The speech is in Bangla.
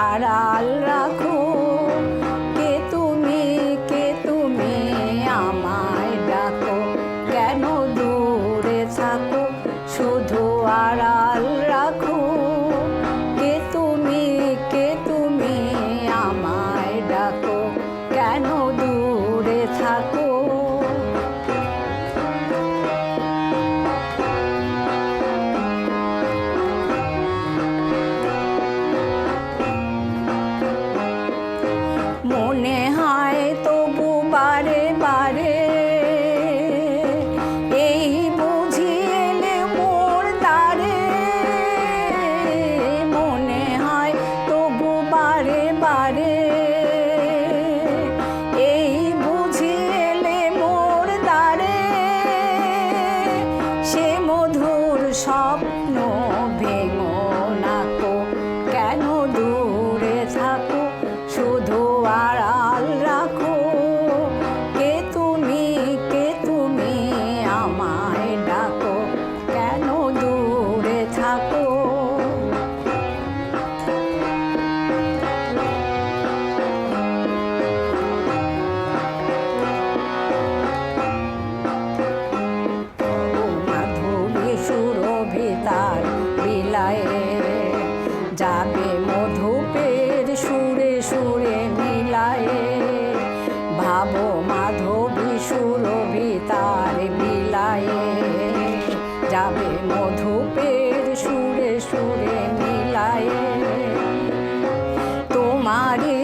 আড়াল রাখো। কে তুমি আমায় ডাকো, কেন দূরে থাকো, শুধু আড়াল রাখো। কে তুমি আমায় ডাকো, কেন দূরে থাকো। মনে হয় তবু বারে বারে, এই বুঝি এলে মোর দ্বারে। মনে হয় তবু বারে বারে, এই বুঝি এলে মোর দ্বারে। সে মধুর স্বপ্ন ভেঙো নাকো, কেন দূরে থাকো, শুধু আড়াল রাখো। কে তুমি আমায় ডাকো, কেন দূরে থাকো। মাধুরী সুরভিতার বিলায়ে যাবে মধুপের সুরে সুরে মিলায়ে। ভাবো মাধবী সুরভিতার বিলায়ে যাবে মধুপের সুরে সুরে মিলায়ে। তোমারই